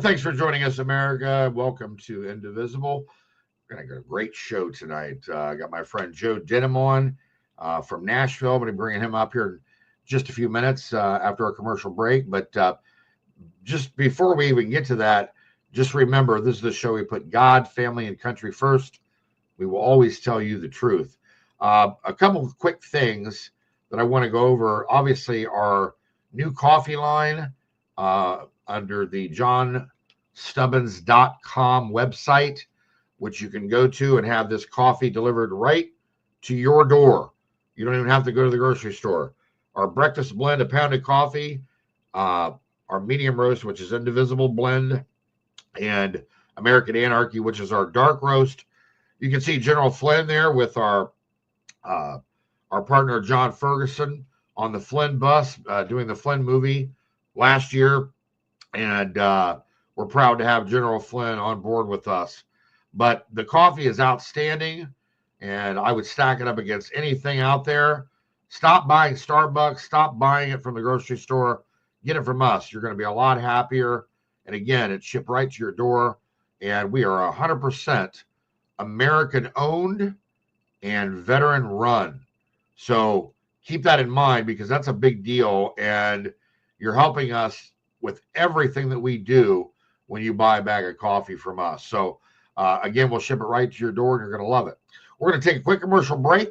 Thanks for joining us, America. Welcome to Indivisible. We're going to get a great show tonight. I got my friend Joe Denim on from Nashville. I'm going to be bringing him up here in just a few minutes after our commercial break. But just before we even get to that, just remember, this is the show we put God, family, and country first. We will always tell you the truth. A couple of quick things that I want to go over. Obviously, our new coffee line under the johnstubbins.com website, which you can go to and have this coffee delivered right to your door. You don't even have to go to the grocery store. Our breakfast blend of pounded coffee, our medium roast, which is Indivisible blend, and American Anarchy, which is our dark roast. You can see General Flynn there with our partner John Ferguson on the Flynn bus doing the Flynn movie last year. And we're proud to have General Flynn on board with us. But the coffee is outstanding, and I would stack it up against anything out there. Stop buying Starbucks. Stop buying it from the grocery store. Get it from us. You're going to be a lot happier. And again, it's shipped right to your door. And we are 100% American-owned and veteran-run. So keep that in mind, because that's a big deal. And you're helping us with everything that we do when you buy a bag of coffee from us. So again, we'll ship it right to your door and you're going to love it. We're going to take a quick commercial break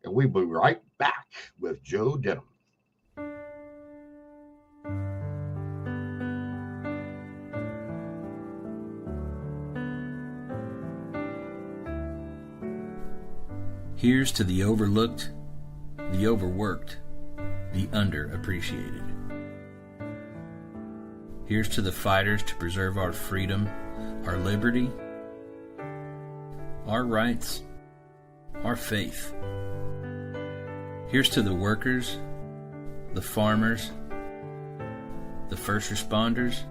and we'll be right back with Joe Denim. Here's to the overlooked, the overworked, the underappreciated. Here's to the fighters to preserve our freedom, our liberty, our rights, our faith. Here's to the workers, the farmers, the first responders,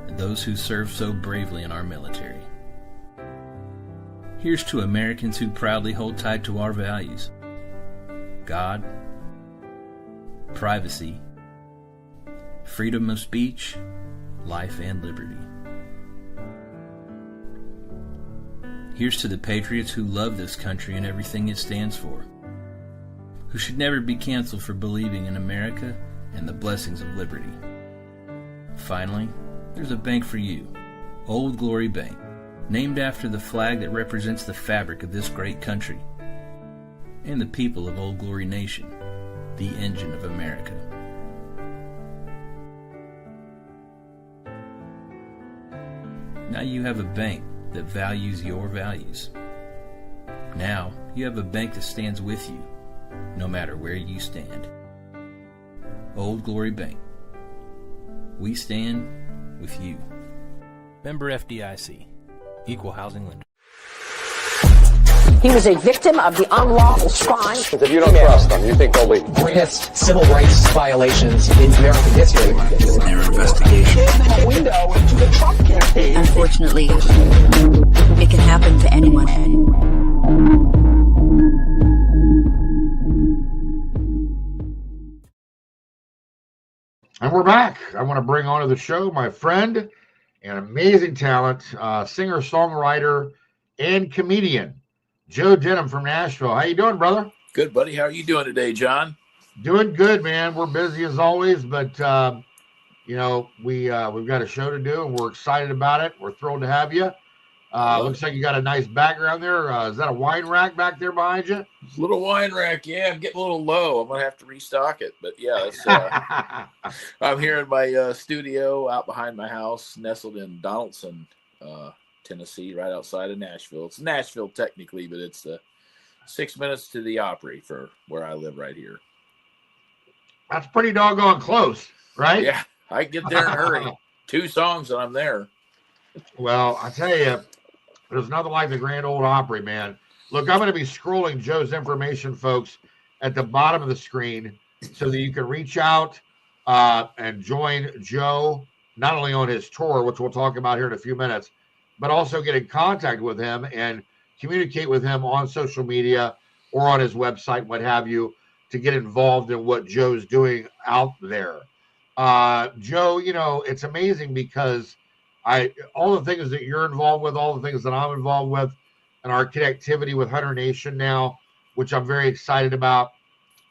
and those who serve so bravely in our military. Here's to Americans who proudly hold tight to our values: God, privacy, freedom of speech, life, and liberty. Here's to the patriots who love this country and everything it stands for, who should never be canceled for believing in America and the blessings of liberty. Finally, there's a bank for you, Old Glory Bank, named after the flag that represents the fabric of this great country and the people of Old Glory Nation, the engine of America. Now you have a bank that values your values. Now you have a bank that stands with you, no matter where you stand. Old Glory Bank. We stand with you. Member FDIC. Equal housing lender. He was a victim of the unlawful crime. If you don't trust them, you think they'll be greatest civil rights violations in American history. Their investigation. A window into the Trump campaign. Unfortunately, it can happen to anyone. And we're back. I want to bring onto the show my friend and amazing talent, singer, songwriter, and comedian, Joe Denim from Nashville. How you doing, brother? Good, buddy. How are you doing today, John? Doing good, man. We're busy as always, but we've got a show to do, and we're excited about it. We're thrilled to have you. Looks like you got a nice background there. Is that a wine rack back there behind you? It's a little wine rack, yeah. I'm getting a little low. I'm gonna have to restock it, but yeah, it's, I'm here in my studio out behind my house, nestled in Donaldson, Tennessee, right outside of Nashville. It's Nashville technically, but it's 6 minutes to the Opry for where I live right here. That's pretty doggone close, right? Yeah, I can get there in a hurry. 2 songs and I'm there. Well, I tell you, there's nothing like the Grand Ole Opry, man. Look, I'm going to be scrolling Joe's information, folks, at the bottom of the screen so that you can reach out and join Joe, not only on his tour, which we'll talk about here in a few minutes, but also get in contact with him and communicate with him on social media or on his website, what have you, to get involved in what Joe's doing out there. Joe, it's amazing because all the things that you're involved with, all the things that I'm involved with, and our connectivity with Hunter Nation now, which I'm very excited about.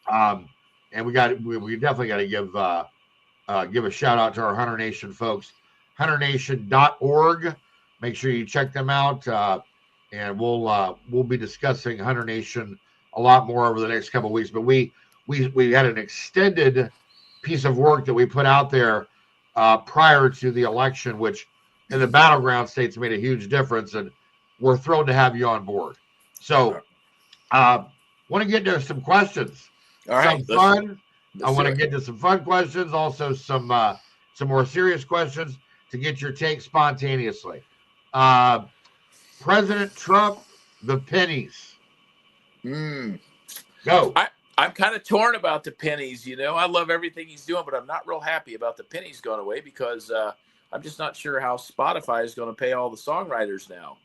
And we definitely got to give a shout out to our Hunter Nation folks, hunternation.org. Make sure you check them out. And we'll be discussing Hunter Nation a lot more over the next couple of weeks. But we had an extended piece of work that we put out there prior to the election, which in the battleground states made a huge difference, and we're thrilled to have you on board. So want to get to some questions. All right, some fun. I want to get to some fun questions, also some more serious questions to get your take spontaneously. President Trump, the pennies. Go. I'm kind of torn about the pennies. I love everything he's doing, but I'm not real happy about the pennies going away because I'm just not sure how Spotify is going to pay all the songwriters now.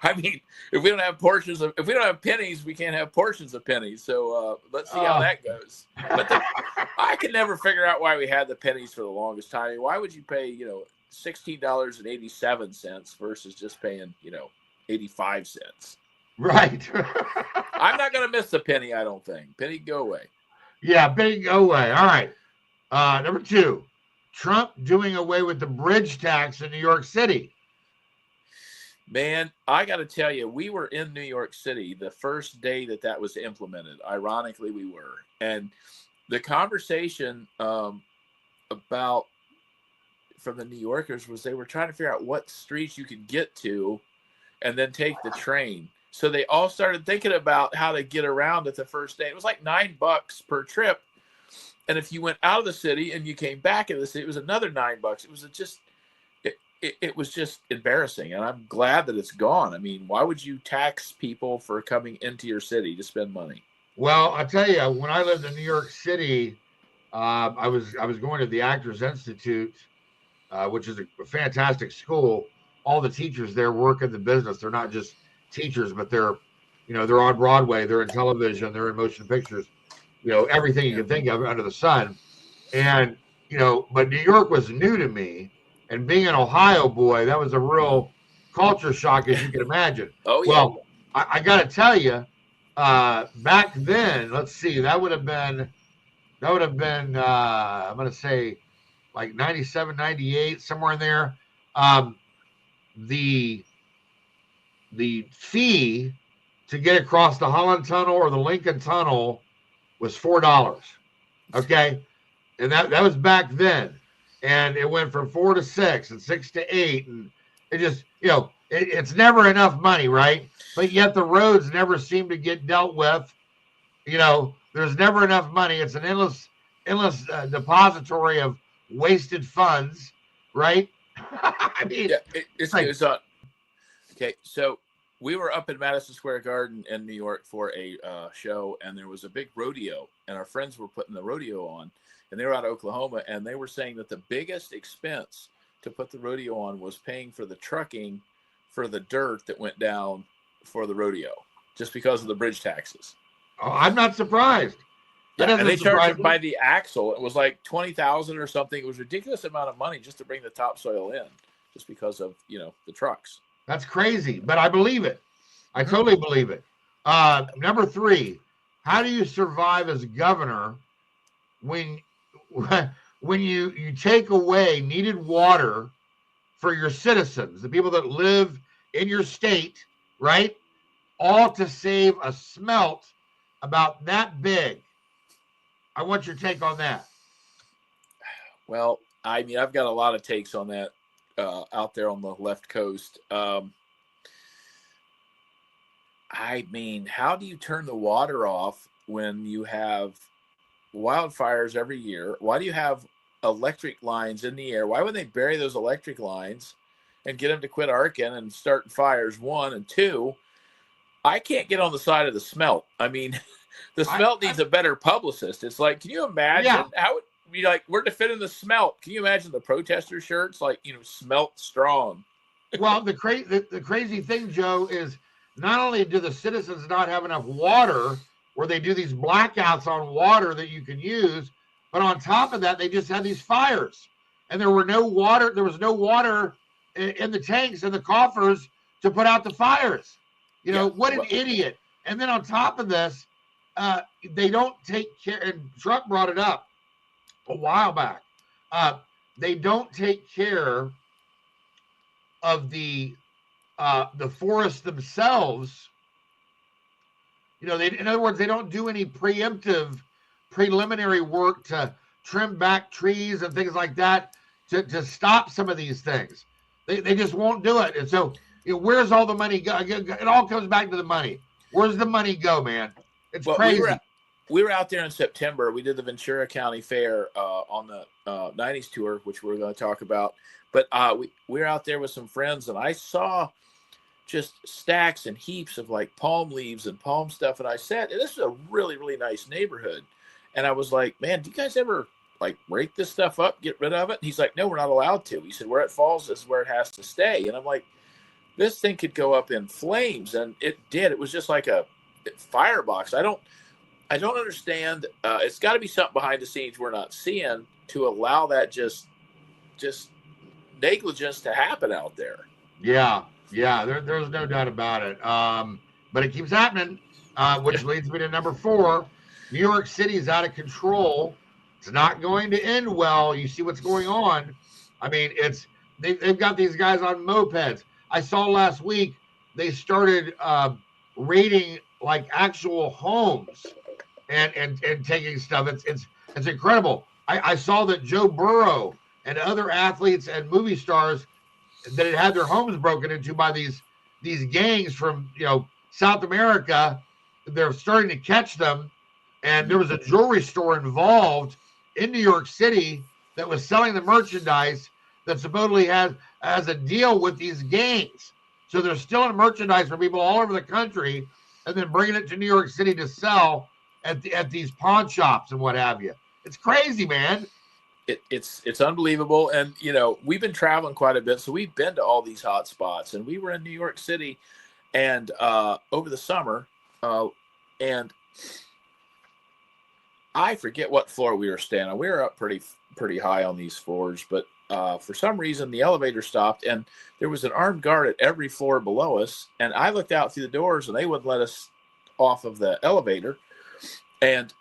I mean, if we don't have pennies, we can't have portions of pennies. So let's see how that goes. But I can never figure out why we had the pennies for the longest time. I mean, why would you pay, $16.87 versus just paying, 85 cents? Right. I'm not going to miss the penny, I don't think. Penny, go away. Yeah, penny, go away. All right. Number 2, Trump doing away with the bridge tax in New York City. Man, I got to tell you, we were in New York City the first day that was implemented. Ironically, we were. And the conversation about from the New Yorkers was they were trying to figure out what streets you could get to and then take the train. So they all started thinking about how to get around it the first day. It was like $9 per trip. And if you went out of the city and you came back into the city, it was another $9. It was just embarrassing, and I'm glad that it's gone. I mean, why would you tax people for coming into your city to spend money? Well, I'll tell you, when I lived in New York City, I was going to the Actors Institute, which is a fantastic school. All the teachers there work in the business. They're not just teachers, but they're on Broadway, they're in television, they're in motion pictures, everything you can think of under the sun. And, but New York was new to me. And being an Ohio boy, that was a real culture shock, as you can imagine. Oh, yeah. Well, I got to tell you, back then, let's see, that would have been, I'm going to say like 97, 98, somewhere in there. The fee to get across the Holland Tunnel or the Lincoln Tunnel was $4. Okay. And that was back then. And it went from 4 to 6 and 6 to 8. And it just, it's never enough money, right? But yet the roads never seem to get dealt with. There's never enough money. It's an endless depository of wasted funds, right? I mean, yeah, it's on. Okay, so we were up in Madison Square Garden in New York for a show, and there was a big rodeo, and our friends were putting the rodeo on. And they were out of Oklahoma, and they were saying that the biggest expense to put the rodeo on was paying for the trucking for the dirt that went down for the rodeo, just because of the bridge taxes. Oh, I'm not surprised. Yeah, and they charged it by the axle. It was like $20,000 or something. It was a ridiculous amount of money just to bring the topsoil in, just because of the trucks. That's crazy, but I believe it. I totally believe it. Number 3, how do you survive as governor when you take away needed water for your citizens, the people that live in your state, right? All to save a smelt about that big. I want your take on that. Well, I mean, I've got a lot of takes on that out there on the left coast. I mean, how do you turn the water off when you have wildfires every year? Why do you have electric lines in the air? Why would they bury those electric lines and get them to quit arcing and start fires? 1 and 2, I can't get on the side of the smelt. I mean, the smelt needs a better publicist. It's like, can you imagine how it be like, we're defending the smelt? Can you imagine the protester shirts like, smelt strong? Well, the crazy thing, Joe, is not only do the citizens not have enough water where they do these blackouts on water that you can use, but on top of that, they just have these fires. and there was no water in the tanks and the coffers to put out the fires. What an idiot. And then on top of this, they don't take care, and Trump brought it up a while back. They don't take care of the forests themselves. In other words, they don't do any preliminary work to trim back trees and things like that to stop some of these things. They just won't do it. And so, where's all the money go? It all comes back to the money. Where's the money go, man? It's crazy. We were out there in September. We did the Ventura County Fair on the 90s tour, which we're going to talk about. But we were out there with some friends, and I saw just stacks and heaps of like palm leaves and palm stuff. And I said, this is a really, really nice neighborhood. And I was like, man, do you guys ever like break this stuff up, get rid of it? And he's like, no, we're not allowed to. He said, where it falls is where it has to stay. And I'm like, this thing could go up in flames. And it did. It was just like a firebox. I don't understand. It's got to be something behind the scenes we're not seeing to allow that just negligence to happen out there. Yeah. There's no doubt about it. But it keeps happening, which leads me to number 4. New York City is out of control. It's not going to end well. You see what's going on. I mean, they've got these guys on mopeds. I saw last week they started raiding like actual homes and taking stuff. It's incredible. I saw that Joe Burrow and other athletes and movie stars that had their homes broken into by these gangs from South America. They're starting to catch them, and there was a jewelry store involved in New York City that was selling the merchandise that supposedly has a deal with these gangs. So they're stealing merchandise from people all over the country and then bringing it to New York City to sell at these pawn shops and what have you. It's crazy, man. It's unbelievable. And, we've been traveling quite a bit. So we've been to all these hot spots, and we were in New York City and over the summer. And I forget what floor we were staying on. We were up pretty high on these floors, but for some reason the elevator stopped and there was an armed guard at every floor below us. And I looked out through the doors and they wouldn't let us off of the elevator. And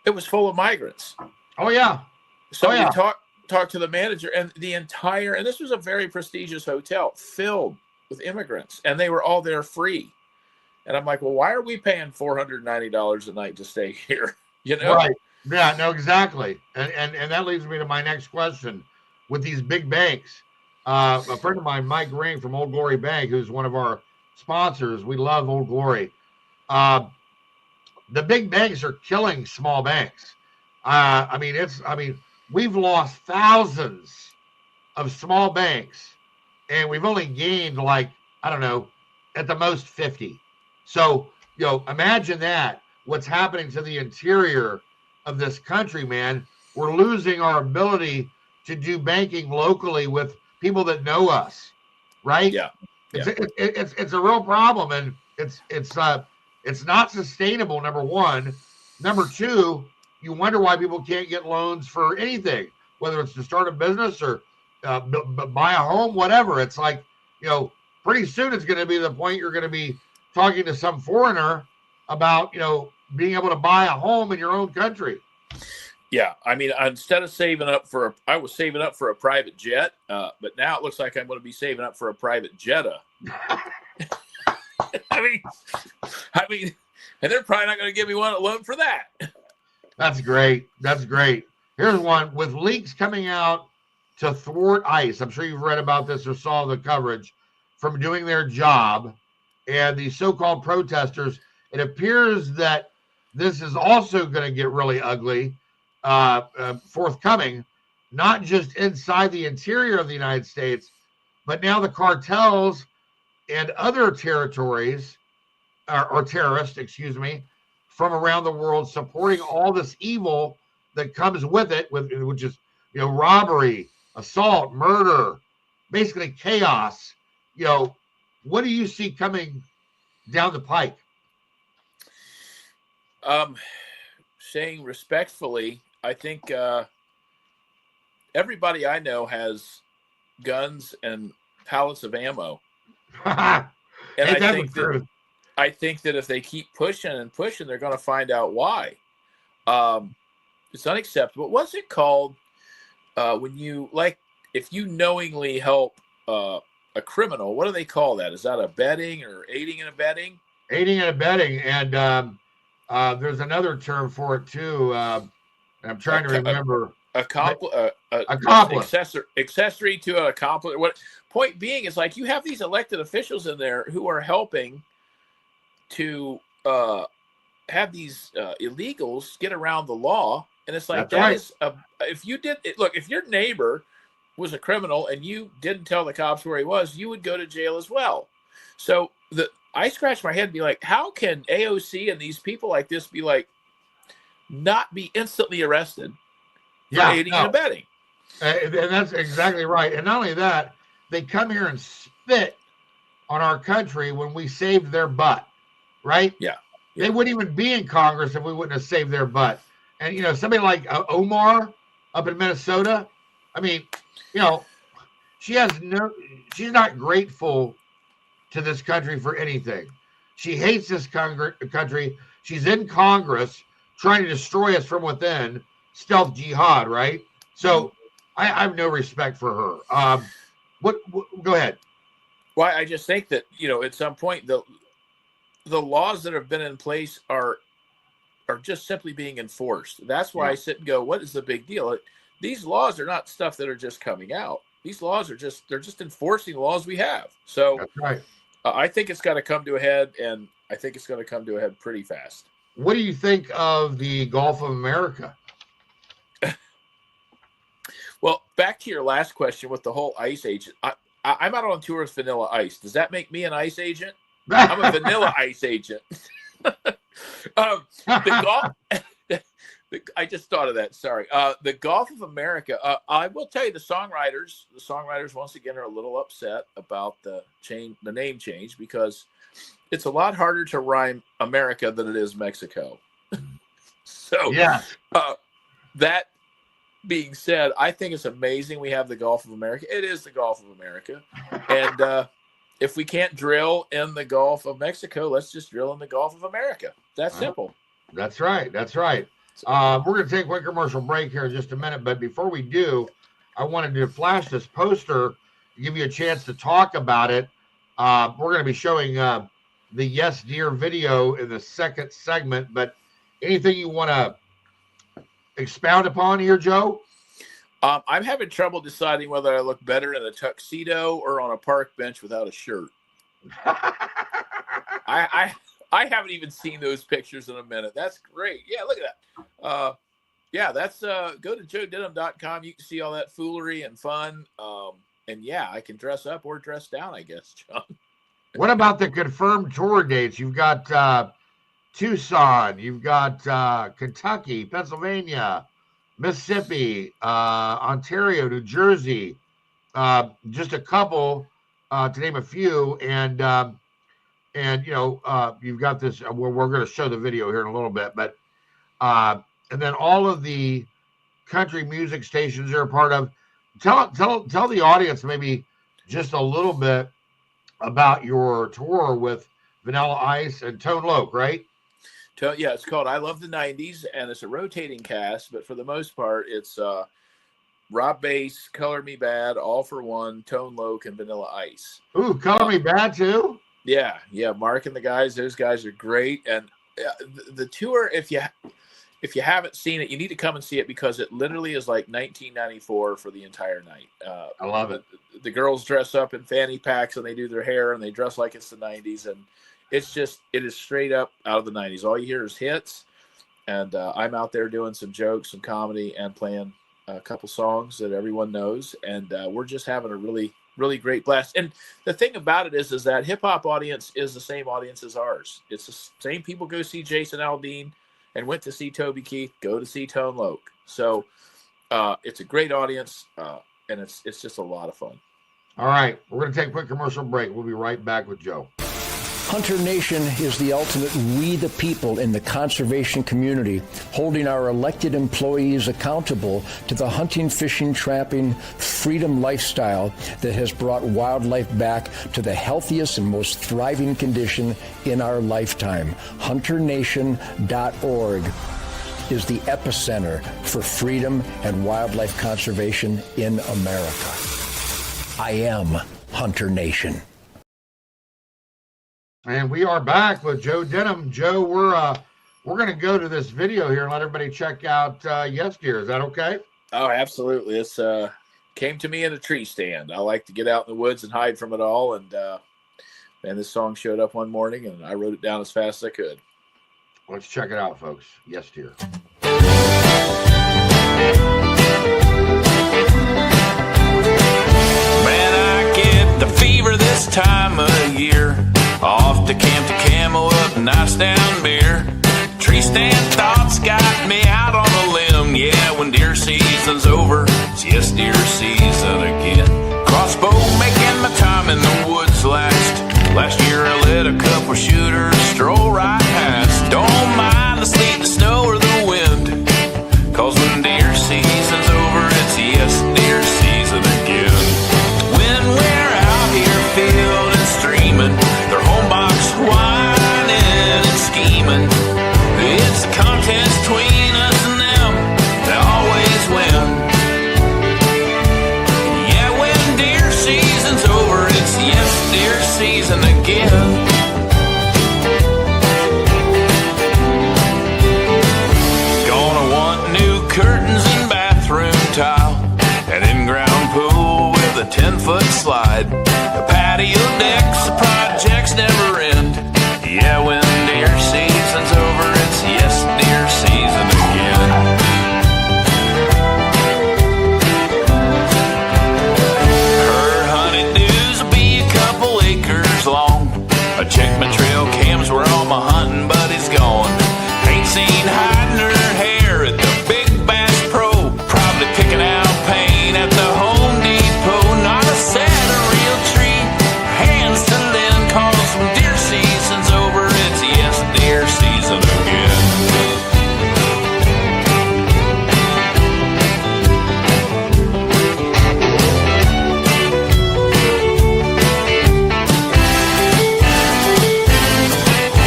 it was full of migrants. Oh yeah. So we talked to the manager, and and this was a very prestigious hotel filled with immigrants, and they were all there free. And I'm like, well, why are we paying $490 a night to stay here? Right. Yeah, no, exactly. And that leads me to my next question. With these big banks, a friend of mine, Mike Ring from Old Glory Bank, who's one of our sponsors, we love Old Glory. The big banks are killing small banks. We've lost thousands of small banks, and we've only gained at the most 50. So, imagine that. What's happening to the interior of this country, man. We're losing our ability to do banking locally with people that know us, right? Yeah. It's a real problem, and it's not sustainable. Number one. Number two, you wonder why people can't get loans for anything, whether it's to start a business or buy a home, whatever. It's like, pretty soon it's going to be the point you're going to be talking to some foreigner about, being able to buy a home in your own country. Yeah. I mean, instead of I was saving up for a private jet, but now it looks like I'm going to be saving up for a private Jetta. I mean, and they're probably not going to give me one loan for that. That's great. Here's one. With leaks coming out to thwart ICE, I'm sure you've read about this or saw the coverage, from doing their job, and the so-called protesters, it appears that this is also going to get really ugly forthcoming, not just inside the interior of the United States, but now the cartels and other territories, or terrorists, from around the world supporting all this evil that comes with it, which is, robbery, assault, murder, basically chaos. What do you see coming down the pike? Saying respectfully, I think everybody I know has guns and pallets of ammo. And I think that if they keep pushing and pushing, they're going to find out why. It's unacceptable. What's it called when you, like, if you knowingly help a criminal? What do they call that? Is that abetting or aiding and abetting? Aiding and abetting, and there's another term for it too. I'm trying to remember. Accomplice. Accessory to an accomplice. What point being is, like, you have these elected officials in there who are helping to have these illegals get around the law, and it's like, if you did it, look, if your neighbor was a criminal and you didn't tell the cops where he was, you would go to jail as well. So I scratch my head and be like, how can AOC and these people like this be like, not be instantly arrested for aiding and abetting? And that's exactly right. And not only that, they come here and spit on our country when we saved their butt, right? Yeah. They wouldn't even be in Congress if we wouldn't have saved their butt. And, you know, somebody like Omar up in Minnesota, I mean, you know, she's not grateful to this country for anything. She hates this country. She's in Congress trying to destroy us from within, stealth jihad, right? So I have no respect for her. Go ahead. Well, I just think that, you know, at some point the laws that have been in place are just simply being enforced. That's why I sit and go, what is the big deal? These laws are not stuff that are just coming out. These laws are they're just enforcing the laws we have. So that's right. I think it's got to come to a head, and I think it's going to come to a head pretty fast. What do you think of the Gulf of America? Well, back to your last question with the whole ICE agent. I'm out on tour with Vanilla Ice. Does that make me an ICE agent? I'm a Vanilla Ice agent. I just thought of that. Sorry. The Gulf of America. I will tell you, the songwriters once again are a little upset about the name change, because it's a lot harder to rhyme America than it is Mexico. So yeah. That being said, I think it's amazing we have the Gulf of America. It is the Gulf of America, and if we can't drill in the Gulf of Mexico, let's just drill in the Gulf of America. That's simple. That's right. That's right. We're going to take a quick commercial break here in just a minute. But before we do, I wanted to flash this poster to give you a chance to talk about it. We're going to be showing the Yes Dear video in the second segment. But anything you want to expound upon here, Joe? I'm having trouble deciding whether I look better in a tuxedo or on a park bench without a shirt. I haven't even seen those pictures in a minute. That's great. Yeah, look at that. That's go to joedenim.com. You can see all that foolery and fun. And yeah, I can dress up or dress down, I guess, John. What about the confirmed tour dates? You've got Tucson, you've got Kentucky, Pennsylvania, Mississippi, Ontario, New Jersey, just a couple to name a few, and you know, you've got this. We're going to show the video here in a little bit, but and then all of the country music stations you're a part of. Tell the audience maybe just a little bit about your tour with Vanilla Ice and Tone Loc, right? Yeah, it's called I Love the 90s, and it's a rotating cast, but for the most part, it's Rob Bass, Color Me Bad, All for One, Tone Loc, and Vanilla Ice. Ooh, Color Me Bad too? Yeah, Mark and the guys, those guys are great. And the tour, if you haven't seen it, you need to come and see it, because it literally is like 1994 for the entire night. I love it. The girls dress up in fanny packs, and they do their hair, and they dress like it's the 90s, and it is straight up out of the 90s. All you hear is hits, and I'm out there doing some jokes, some comedy, and playing a couple songs that everyone knows, and we're just having a really, really great blast. And the thing about it is that hip-hop audience is the same audience as ours. It's the same people go see Jason Aldean and went to see Toby Keith, go to see Tone Loc. So it's a great audience, and it's just a lot of fun. All right, we're going to take a quick commercial break. We'll be right back with Joe. Hunter Nation is the ultimate we the people in the conservation community, holding our elected employees accountable to the hunting, fishing, trapping, freedom lifestyle that has brought wildlife back to the healthiest and most thriving condition in our lifetime. HunterNation.org is the epicenter for freedom and wildlife conservation in America. I am Hunter Nation. And we are back with Joe Denim. Joe, we're going to go to this video here and let everybody check out Yes Dear. Is that okay? Oh, absolutely. It's came to me in a tree stand. I like to get out in the woods and hide from it all. And this song showed up one morning, and I wrote it down as fast as I could. Let's check it out, folks. Yes Dear. Man, I get the fever this time of year. Off to camp to Camo up nice down beer. Tree stand thoughts got me out on a limb. Yeah, when deer season's over, it's yes deer season again. Crossbow making my time in the woods last year I let a couple shooters stroll right past. Don't mind the sleet, the snow, or the wind, 'cause when deer season's over, it's yes deer season again. When we're out here field and streaming, their home box whining and scheming. It's a contest between us and them, they always win. Yeah, when deer season's over, it's yes deer season again. Gonna want new curtains and bathroom tile, an in-ground pool with a 10-foot slide, a patio decks, the projects never end. Yeah, when deer season's over, it's yes deer season again. Her honeydews will be a couple acres long. I check my trail cams where all my hunting buddies gone. Ain't seen hiding her hair at the Big Bass Pro, probably picking out paint at the Home Depot. Not a set of real tree, hands to lend, 'cause when deer season's over, it's yes deer season again.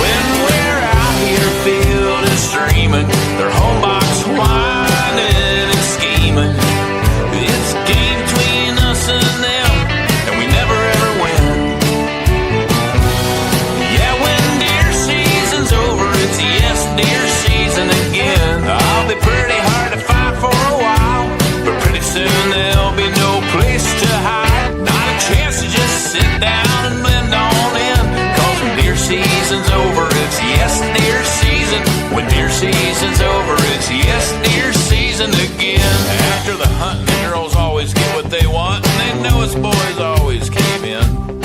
When we're out here field and streaming, their home box whining and scheming. It's a game between us and them, and we never ever win. Yeah, when deer season's over, it's yes deer season again. I'll be pretty hard to find for a while, but pretty soon there'll be no place to hide. Not a chance to just sit down and blend on in, 'cause when deer season's over, it's yes deer season. When deer season's over, it's yes deer season again. After the hunting, the girls always get what they want, and they know us boys always came in.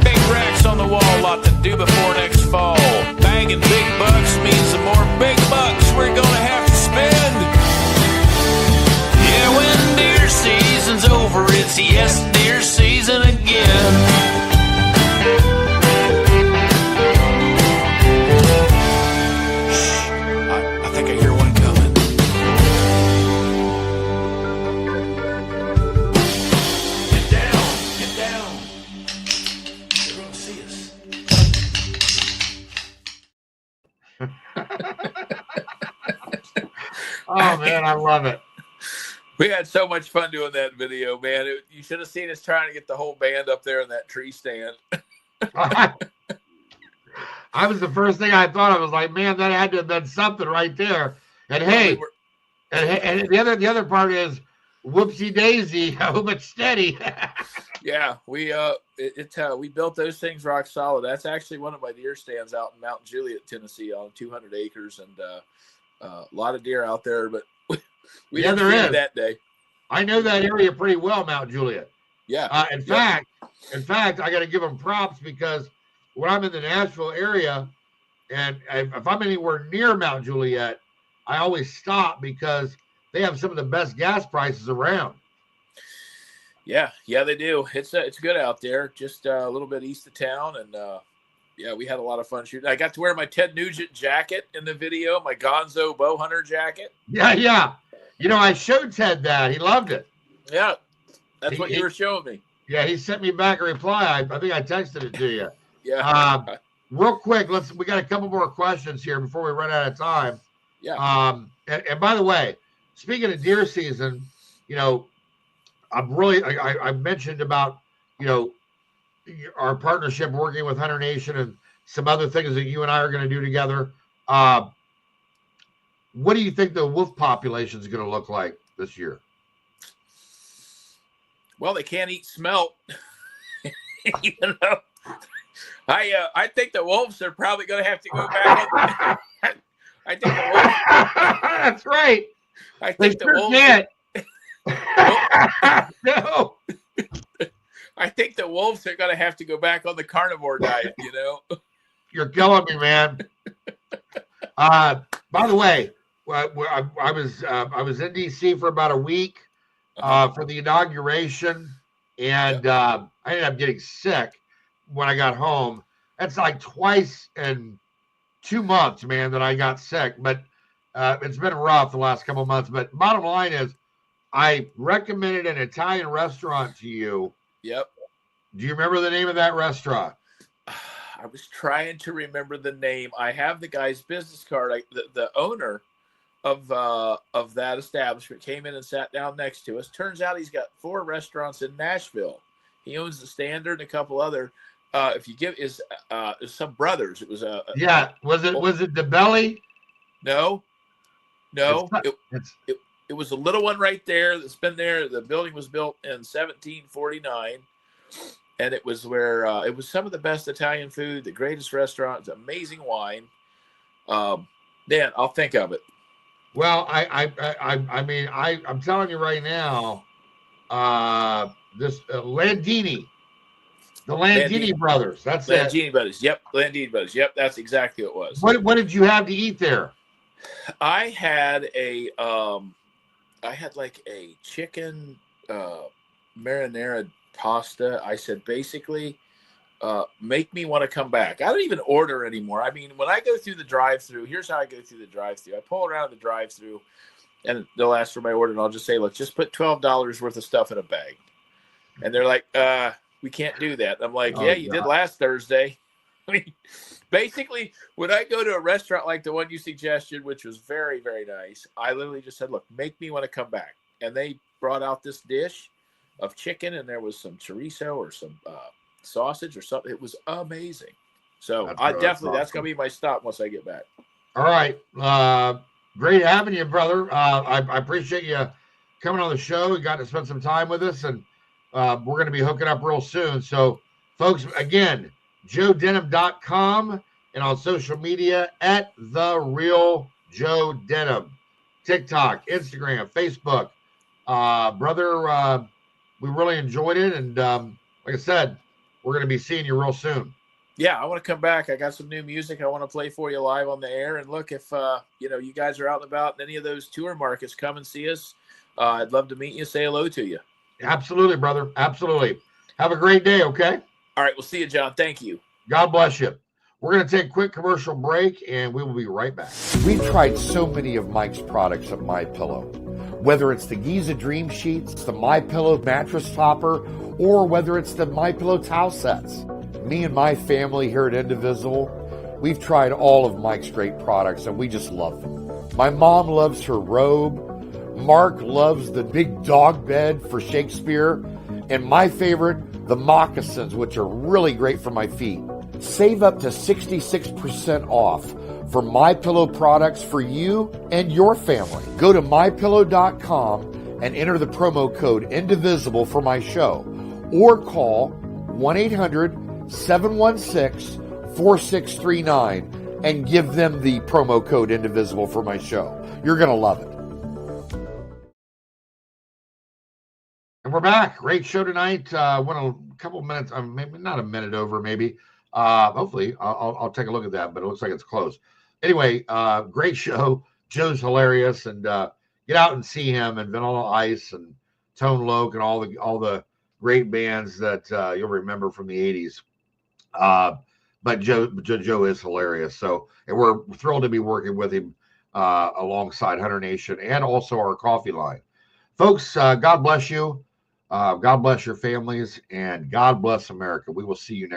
Big racks on the wall, lot to do before next fall. Bagging big bucks means the more big bucks we're gonna have to spend. Yeah, when deer season's over, it's yes deer season again. I think I hear one coming. Get down, get down. They're gonna see us. Oh, man, I love it. We had so much fun doing that video, man. You should have seen us trying to get the whole band up there in that tree stand. I was the first thing I thought. I was like, man, that had to have been something right there. And hey, and the other part is whoopsie daisy, how much steady. Yeah, we built those things rock solid. That's actually one of my deer stands out in Mount Juliet, Tennessee, on 200 acres, and a lot of deer out there. But we yeah, there is that day. I know that area pretty well, Mount Juliet. Yeah. In fact, I got to give them props, because when I'm in the Nashville area, and if I'm anywhere near Mount Juliet, I always stop because they have some of the best gas prices around. Yeah, they do. It's good out there, just a little bit east of town, and Yeah, we had a lot of fun shooting. I got to wear my Ted Nugent jacket in the video, my Gonzo bow hunter jacket. Yeah. I showed Ted that. He loved it. Yeah, that's what you were showing me. Yeah, he sent me back a reply. I think I texted it to you. Yeah. Real quick, we got a couple more questions here before we run out of time. Yeah. And by the way, speaking of deer season, I mentioned about, our partnership working with Hunter Nation and some other things that you and I are going to do together. What do you think the wolf population is going to look like this year? Well, they can't eat smelt. I think the wolves are probably going to have to go back. I think the wolves. That's right. I think the wolves can't. No. I think the wolves are going to have to go back on the carnivore diet. You're killing me, man. By the way, I was in DC for about a week for the inauguration, and I ended up getting sick when I got home. That's like twice in 2 months, man, that I got sick. But it's been rough the last couple of months. But bottom line is, I recommended an Italian restaurant to you. Yep. Do you remember the name of that restaurant? I was trying to remember the name. I have the guy's business card. The owner of that establishment came in and sat down next to us. Turns out he's got 4 restaurants in Nashville. He owns the Standard and a couple other. If you give is some brothers. It was Was it the Belly? No. It was a little one right there that's been there. The building was built in 1749, and it was where it was some of the best Italian food, the greatest restaurants, amazing wine. Dan, I'll think of it. Well, I'm telling you right now, this Landini, the Landini brothers. That's Landini brothers. Yep, Landini brothers. Yep, that's exactly what it was. What did you have to eat there? I had like a chicken marinara pasta. I said, basically, make me want to come back. I don't even order anymore. I mean, when I go through the drive-thru, here's how I go through the drive-thru. I pull around the drive-thru, and they'll ask for my order, and I'll just say, look, just put $12 worth of stuff in a bag. And they're like, we can't do that. I'm like, you did last Thursday. I mean, basically, when I go to a restaurant like the one you suggested, which was very, very nice, I literally just said, look, make me want to come back. And they brought out this dish of chicken, and there was some chorizo or some sausage or something. It was amazing. So that's going to be my stop once I get back. All right. Great having you, brother. I appreciate you coming on the show. You got to spend some time with us, and we're going to be hooking up real soon. So, folks, again, JoeDenim.com and on social media at The Real Joe Denim. TikTok, Instagram, Facebook. Brother, we really enjoyed it. And like I said, we're going to be seeing you real soon. Yeah, I want to come back. I got some new music I want to play for you live on the air. And look, if you guys are out and about in any of those tour markets, come and see us. I'd love to meet you, say hello to you. Absolutely, brother. Absolutely. Have a great day, okay? All right, we'll see you, John. Thank you. God bless you. We're going to take a quick commercial break, and we will be right back. We've tried so many of Mike's products at MyPillow. Whether it's the Giza Dream Sheets, the MyPillow mattress topper, or whether it's the MyPillow towel sets. Me and my family here at Indivisible, we've tried all of Mike's great products, and we just love them. My mom loves her robe. Mark loves the big dog bed for Shakespeare. And my favorite, the moccasins, which are really great for my feet. Save up to 66% off for MyPillow products for you and your family. Go to MyPillow.com and enter the promo code Indivisible for my show. Or call 1-800-716-4639 and give them the promo code Indivisible for my show. You're going to love it. And we're back. Great show tonight. Went a couple of minutes, maybe not a minute over, maybe. Hopefully, I'll take a look at that, but it looks like it's close. Anyway, great show. Joe's hilarious, and get out and see him and Vanilla Ice and Tone Loc and all the great bands that you'll remember from the 80s. but Joe is hilarious. So, and we're thrilled to be working with him alongside Hunter Nation and also our coffee line. Folks, God bless you. God bless your families, and God bless America. We will see you next